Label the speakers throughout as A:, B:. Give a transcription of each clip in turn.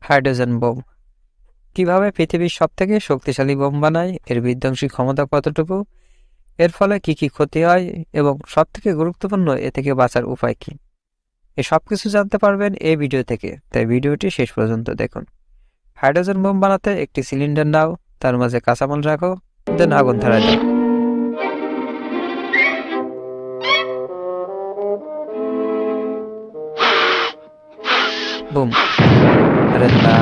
A: Hydrogen bomb কিভাবে পৃথিবীর সবথেকে শক্তিশালী বোম বানায়, এর বিধ্বংসী ক্ষমতা কতটুকু, এর ফলে কি কি ক্ষতি হয় এবং সবথেকে গুরুত্বপূর্ণ এ থেকে বাঁচার উপায় কি, এই সবকিছু জানতে পারবেন এই ভিডিও থেকে, তাই ভিডিওটি শেষ পর্যন্ত দেখুন। হাইড্রোজেন বোম বানাতে একটি সিলিন্ডার নাও, তার মাঝে কাঁচামাল রাখো, দেন আগুন ধরায় দাও। বুম। আরে না,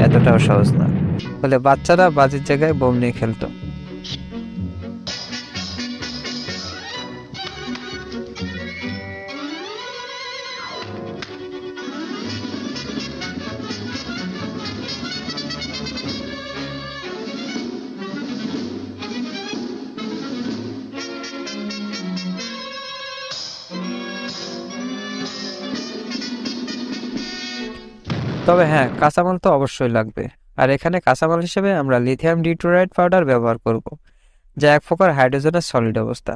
A: এতটাও সহজ না। বলে বাচ্চারা বাজির জায়গায় বোম নিয়ে খেলতো। তবে হ্যাঁ, কাঁচামাল তো অবশ্যই লাগবে। আর এখানে কাঁচামাল হিসেবে আমরা লিথিয়াম ডিটোরাইড পাউডার ব্যবহার করব, যা এক প্রকার হাইড্রোজেনের সলিড অবস্থা।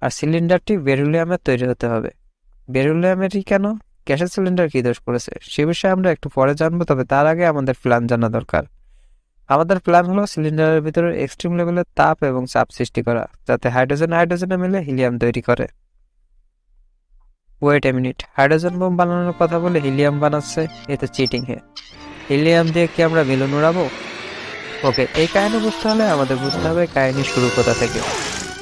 A: আর সিলিন্ডারটি বেরিলিয়ামের তৈরি হতে হবে। বেরিলিয়ামেরই কেন, গ্যাসের সিলিন্ডার কি দোষ করেছে সে বিষয়ে আমরা একটু পরে জানবো, তবে তার আগে আমাদের প্ল্যান জানা দরকার। আমাদের প্ল্যান হলো সিলিন্ডারের ভিতরে এক্সট্রিম লেভেলের তাপ এবং চাপ সৃষ্টি করা, যাতে হাইড্রোজেনে মিলে হিলিয়াম তৈরি করে। Wait a minute, hydrogen bomb বানানোর কথা বলে হিলিয়াম বানাচ্ছে, এতে চিটিং হে। হিলিয়াম দিয়ে কি আমরা বেলুন উড়াবো? ওকে, এই কাহিনী বুঝতে হলে আমাদের বুঝতে হবে কাহিনী শুরু কোথা থেকে।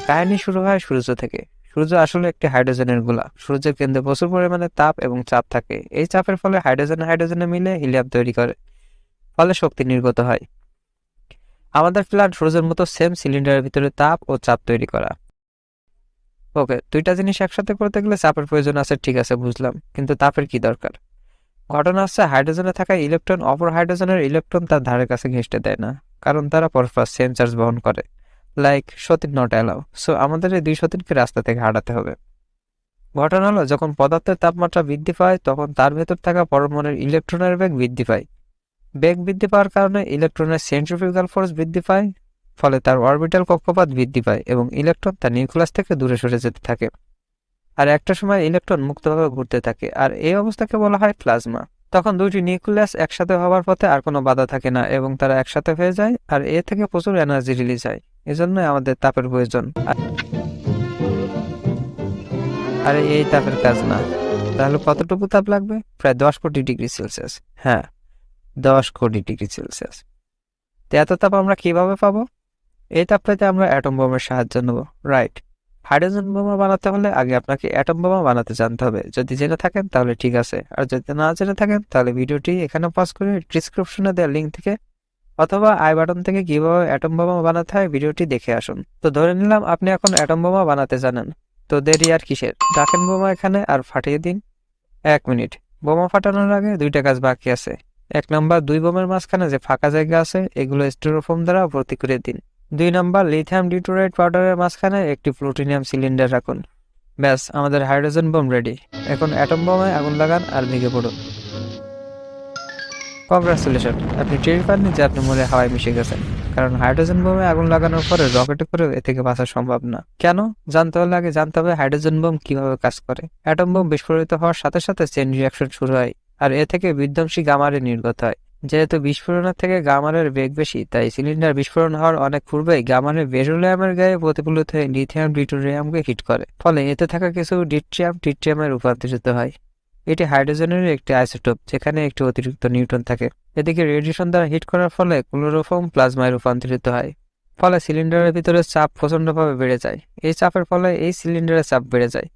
A: কাহিনী শুরু হয় সূর্য থেকে। সূর্য আসলে একটি হাইড্রোজেনের গোলা। সূর্যের কেন্দ্রে প্রচুর পরিমাণে তাপ এবং চাপ থাকে। এই চাপের ফলে হাইড্রোজেনে মিলে হিলিয়াম তৈরি করে, ফলে শক্তি নির্গত হয়। আমাদের প্ল্যান সূর্যের মতো সেম সিলিন্ডারের ভিতরে তাপ ও চাপ তৈরি করা। ওকে, দুইটা জিনিস একসাথে করতে গেলে চাপের প্রয়োজন আছে, ঠিক আছে বুঝলাম, কিন্তু তাপের কি দরকার? ঘটনা হচ্ছে হাইড্রোজেনে থাকা ইলেকট্রন অপর হাইড্রোজেনের ইলেকট্রন তার ধারে কাছে ঘেঁষতে দেয় না, কারণ তারা পরস্পর সেম চার্জ বহন করে। লাইক সতীন নট অ্যালাউ। সো আমাদের এই দুই সতীনকে রাস্তা থেকে হাঁটাতে হবে। ঘটনা হলো, যখন পদার্থের তাপমাত্রা বৃদ্ধি পায় তখন তার ভেতর থাকা পরমাণুর ইলেকট্রনের বেগ বৃদ্ধি পায়। বেগ বৃদ্ধি পাওয়ার কারণে ইলেকট্রনের সেন্ট্রিফিউগাল ফোর্স বৃদ্ধি পায়, ফলে তার অরবিটাল কক্ষপথ বৃদ্ধি পায় এবং ইলেকট্রন তার নিউক্লিয়াস থেকে দূরে সরে যেতে থাকে। আর একটা সময় ইলেকট্রন মুক্তভাবে ঘুরতে থাকে, আর এই অবস্থাকে বলা হয় প্লাজমা। তখন দুইটি নিউক্লিয়াস একসাথে হওয়ার পথে আর কোনো বাধা থাকে না এবং তারা একসাথে হয়ে যায়, আর এ থেকে প্রচুর এনার্জি রিলিজ হয়। এজন্যই আমাদের তাপের প্রয়োজন। আরে এই তাপের কাজ না। তাহলে কতটুকু তাপ লাগবে? প্রায় 10 কোটি ডিগ্রি সেলসিয়াস। হ্যাঁ, 10 কোটি ডিগ্রি সেলসিয়াস। তো এত তাপ আমরা কিভাবে পাবো? এই তাপ পেতে আমরা অ্যাটম বোমের সাহায্য নেব। রাইট। হাইড্রোজেন বোমা বানাতে হলে আগে আপনাকে অ্যাটম বোমা বানাতে জানতে হবে। যদি জেনে থাকেন তাহলে ঠিক আছে, আর যদি না জেনে থাকেন তাহলে ভিডিওটি এখানে পজ করে ডিসক্রিপশনে দেওয়া লিঙ্ক থেকে অথবা আই বাটন থেকে কিভাবে অ্যাটম বোমা বানাতে হয় ভিডিওটি দেখে আসুন। তো ধরে নিলাম আপনি এখন অ্যাটম বোমা বানাতে জানেন, তো দেরি আর কিসের, রাখেন বোমা এখানে আর ফাটিয়ে দিন। 1 মিনিট। বোমা ফাটানোর আগে দুইটা কাজ বাকি আছে। 1 নাম্বার, 2 বোমের মাঝখানে যে ফাঁকা জায়গা আছে এগুলো স্টিরোফোম দ্বারা ভর্তি করে দিন। 2 নাম্বার, লিথিয়াম ডিটোরাইড পাউডারের মাঝখানে একটি প্লুটোনিয়াম সিলিন্ডার রাখুন। ব্যাস, আমাদের হাইড্রোজেন বোম রেডি। এখন অ্যাটম বোমে আগুন লাগান আর ভেঙে পড়ুন। কংগ্রাচুলেশন, আপনি টের পাননি যে আপনি মরে হাওয়ায় মিশে গেছেন, কারণ হাইড্রোজেন বোমে আগুন লাগানোর পরে রকেটে করে এ থেকে বাঁচা সম্ভব না। কেন জানতে হলে আগে জানতে হবে হাইড্রোজেন বোম কিভাবে কাজ করে। অ্যাটম বোম বিস্ফোরিত হওয়ার সাথে সাথে চেইন রিঅ্যাকশন শুরু হয়, আর এ থেকে বিধ্বংসী গামারে নির্গত হয়। যেহেতু বিস্ফোরণের থেকে গামারের বেগ বেশি, তাই সিলিন্ডার বিস্ফোরণ হওয়ার অনেক পূর্বেই গামারের বেরিলিয়ামের গায়ে প্রতিফলিত হয়ে লিথিয়াম ডিটোরিয়ামকে হিট করে, ফলে এতে থাকা কিছু ট্রিটিয়ামে রূপান্তরিত হয়। এটি হাইড্রোজেনের একটি আইসোটোপ, যেখানে একটি অতিরিক্ত নিউট্রন থাকে। এদিকে রেডিয়েশন দ্বারা হিট করার ফলে ক্লোরোফর্ম প্লাজমায় রূপান্তরিত হয়, ফলে সিলিন্ডারের ভিতরে চাপ প্রচণ্ডভাবে বেড়ে যায়। এই চাপের ফলে এই সিলিন্ডারের চাপ বেড়ে যায়।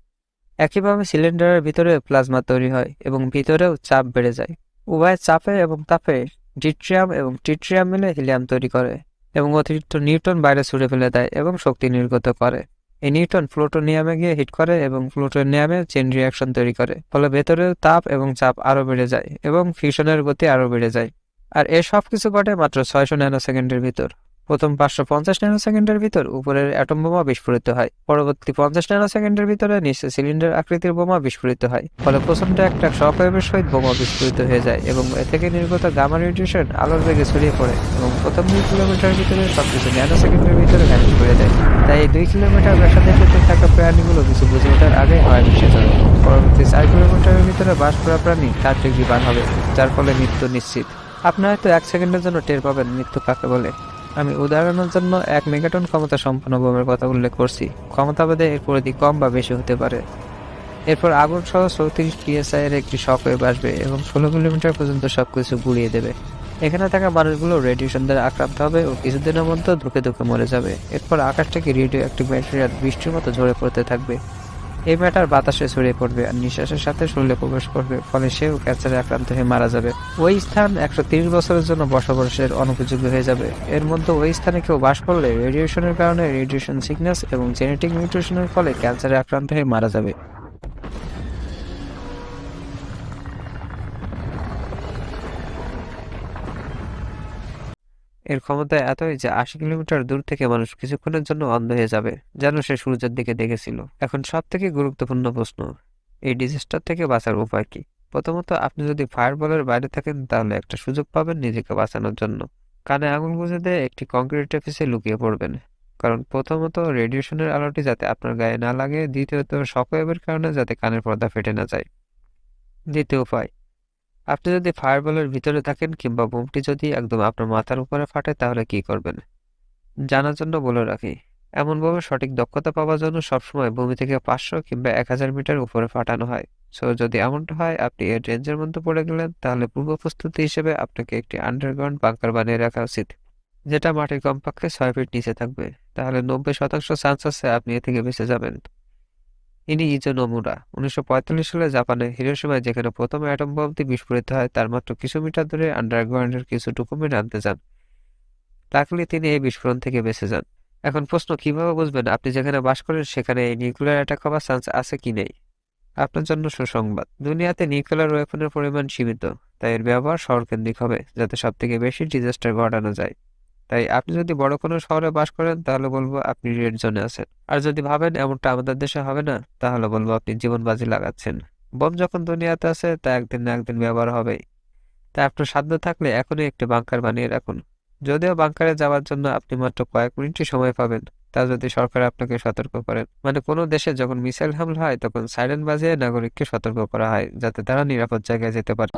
A: একইভাবে সিলিন্ডারের ভিতরে প্লাজমা তৈরি হয় এবং ভিতরেও চাপ বেড়ে যায়। উভয় চাপে এবং তাপে ডিট্রিয়াম এবং ট্রিটিয়াম মিলে হিলিয়াম তৈরি করে এবং অতিরিক্ত নিউট্রন বাইরে ছুড়ে ফেলে দেয় এবং শক্তি নির্গত করে। এই নিউট্রন প্লুটোনিয়ামে গিয়ে হিট করে এবং প্লুটোনিয়ামে চেইন রিঅ্যাকশন তৈরি করে, ফলে ভেতরেও তাপ এবং চাপ আরও বেড়ে যায় এবং ফিউশনের গতি আরও বেড়ে যায়। আর এ সব কিছু ঘটে মাত্র 600 ন্যানোসেকেন্ডের ভিতর। প্রথম 550 ন্যানোসেকেন্ডের ভিতর উপরের অ্যাটম বোমা বিস্ফোরিত হয়। পরবর্তী 50 ন্যানোসেকেন্ডের ভিতরে নিচে সিলিন্ডার আকৃতির বোমা বিস্ফোরিত হয়, ফলে প্রচণ্ড একটা শকওয়েভের সহিত বোমা বিস্ফোরিত হয়ে যায় এবং এ থেকে নির্গত গামা রেডিয়েশন আলোর বেগে ছড়িয়ে পড়ে এবং প্রথম 2 কিলোমিটার ভিতরে সবকিছু ন্যানোসেকেন্ডের ভিতরে ভ্যানিশ করে যায়। তাই এই 2 কিলোমিটার ব্যাসার্ধের ভিতরে থাকা প্রাণীগুলো কিছু বুঝে ওঠার আগে হাওয়ায় মিশে যাবে। পরবর্তী 4 কিলোমিটারের ভিতরে বাস করা প্রাণী 4 ডিগ্রি বার হবে, যার ফলে মৃত্যু নিশ্চিত। আপনি হয়তো 1 সেকেন্ডের জন্য টের পাবেন মৃত্যু কাকে বলে। আমি উদাহরণের জন্য 1 মেগাটন ক্ষমতা সম্পন্ন বোমের কথা উল্লেখ করছি। ক্ষমতাভেদে এর পরিধি কম বা বেশি হতে পারে। এরপর আগুন সহ 34 PSI এর একটি শকওয়েভ আসবে এবং 16 কিলোমিটার পর্যন্ত সবকিছু গুলিয়ে দেবে। এখানে থাকা মানুষগুলো রেডিয়েশন দ্বারা আক্রান্ত হবে ও কিছুদিনের মধ্যে ধুকে ধুকে মরে যাবে। এরপর আকাশ থেকে রেডিও অ্যাক্টিভ ম্যাটেরিয়াল বৃষ্টির মতো ঝরে পড়তে থাকবে। এই ম্যাটার বাতাসে ছড়িয়ে পড়বে আর নিঃশ্বাসের সাথে শরীরে প্রবেশ করবে, ফলে সেও ক্যান্সারে আক্রান্ত হয়ে মারা যাবে। ওই স্থান 130 বছরের জন্য বসবাসের অনুপযোগী হয়ে যাবে। এর মধ্যে ওই স্থানে কেউ বাস করলে রেডিয়েশনের কারণে রেডিয়েশন সিকনেস এবং জেনেটিক মিউটেশনের ফলে ক্যান্সারে আক্রান্ত হয়ে মারা যাবে। এর ক্ষমতা এতই যে 80 কিলোমিটার দূর থেকে মানুষ কিছুক্ষণের জন্য অন্ধ হয়ে যাবে, যেন সে সূর্যের দিকে দেখেছিল। এখন সব থেকে গুরুত্বপূর্ণ প্রশ্ন, এই ডিজাস্টার থেকে বাঁচার উপায় কি? প্রথমত, আপনি যদি ফায়ারবলের বাইরে থাকেন তাহলে একটা সুযোগ পাবেন নিজেকে বাঁচানোর জন্য। কানে আঙুল গুঁজে দিয়ে একটি কংক্রিটের পিছে লুকিয়ে পড়বেন। কারণ প্রথমত রেডিয়েশনের আলোটি যাতে আপনার গায়ে না লাগে, দ্বিতীয়ত শকওয়েভের কারণে যাতে কানের পর্দা ফেটে না যায়। দ্বিতীয় উপায়, আপনি যদি ফায়ারবলের ভিতরে থাকেন কিংবা বোমটি যদি একদম আপনার মাথার উপরে ফাটে তাহলে কি করবেন জানার জন্য বলে রাখি, এমনভাবে সঠিক দক্ষতা পাওয়ার জন্য সবসময় ভূমি থেকে 500 কিংবা 1000 মিটার উপরে ফাটানো হয়। সো যদি এমনটা হয় আপনি এর রেঞ্জের মধ্যে পড়ে গেলেন, তাহলে পূর্ব প্রস্তুতি হিসেবে আপনাকে একটি আন্ডারগ্রাউন্ড বাংকার বানিয়ে রাখা উচিত, যেটা মাটির কমপক্ষে 6 ফিট নিচে থাকবে। তাহলে 90% চান্স আছে আপনি এ থেকে বেঁচে যাবেন। ইনি ইজো নোমুরা 1945 সালে জাপানে হিরোশিমায় যেখানে প্রথম অ্যাটম বোমটি বিস্ফোরিত হয় তার মাত্র কিছু মিটার দূরে আন্ডারগ্রাউন্ডের কিছু ডকুমেন্ট আনতে যান। লাকলি তিনি এই বিস্ফোরণ থেকে বেঁচে যান। এখন প্রশ্ন, কিভাবে বুঝবেন আপনি যেখানে বাস করেন সেখানে এই নিউক্লিয়ার অ্যাটাক হওয়ার চান্স আছে কি নেই? আপনার জন্য সুসংবাদ, দুনিয়াতে নিউক্লিয়ার ওয়েপনের পরিমাণ সীমিত, তাই এর ব্যবহার শহরকেন্দ্রিক হবে যাতে সবথেকে বেশি ডিজাস্টার ঘটানো যায়। তাই আপনি যদি বড় কোনো শহরে বাস করেন তাহলে বলবো আপনি রেড জোনে আছেন। আর যদি ভাবেন এমনটা আমাদের দেশে হবে না, তাহলে বলবো আপনি জীবন বাজি লাগাচ্ছেন। বোম যখন দুনিয়াতে আছে তা একদিন না একদিন ব্যবহার হবেই। তাই আপনার সাধ্য থাকলে এখনই একটি বাংকার বানিয়ে রাখুন। যদিও বাংকারে যাওয়ার জন্য আপনি মাত্র কয়েক মিনিটই সময় পাবেন, তা যদি সরকার আপনাকে সতর্ক করেন। মানে কোনো দেশে যখন মিসাইল হামলা হয় তখন সাইরেন বাজিয়ে নাগরিককে সতর্ক করা হয় যাতে তারা নিরাপদ জায়গায় যেতে পারে।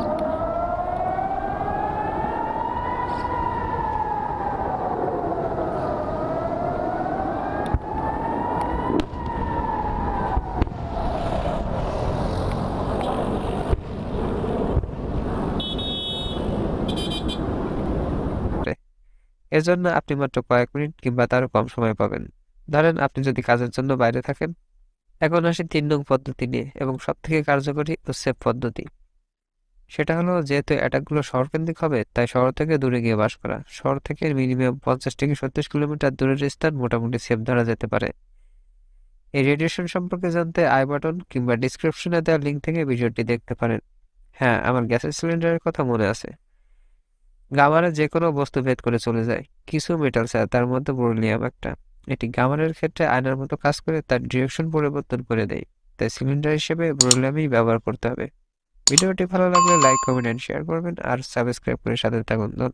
A: এর জন্য আপনি মাত্র কয়েক মিনিট কিংবা তারও কম সময় পাবেন। ধরেন আপনি যদি কাজের জন্য বাইরে থাকেন। এখন আসি 3 নং পদ্ধতি নিয়ে, এবং সবথেকে কার্যকরী ও সেফ পদ্ধতি। সেটা হলো, যেহেতু অ্যাটাকগুলো শহরকেন্দ্রিক হবে তাই শহর থেকে দূরে গিয়ে বাস করা। শহর থেকে মিনিমাম 50 থেকে 70 কিলোমিটার দূরের স্থান মোটামুটি সেফ ধরা যেতে পারে। এই রেডিয়েশন সম্পর্কে জানতে আই বাটন কিংবা ডিসক্রিপশনে দেওয়া লিঙ্ক থেকে ভিডিওটি দেখতে পারেন। হ্যাঁ, আমার গ্যাসের সিলিন্ডারের কথা মনে আছে। গামারে যে কোনো বস্তু ভেদ করে চলে যায়। কিছু মেটাল ছাড়া, তার মধ্যে বেরিলিয়াম একটা। এটি গামারের ক্ষেত্রে আয়নার মতো কাজ করে তার ডিরেকশন পরিবর্তন করে দেয়। তাই সিলিন্ডার হিসেবে বেরিলিয়ামই ব্যবহার করতে হবে। ভিডিওটি ভালো লাগলে লাইক, কমেন্ট এন্ড শেয়ার করবেন আর সাবস্ক্রাইব করে সাথে থাকুন। ধন্যবাদ।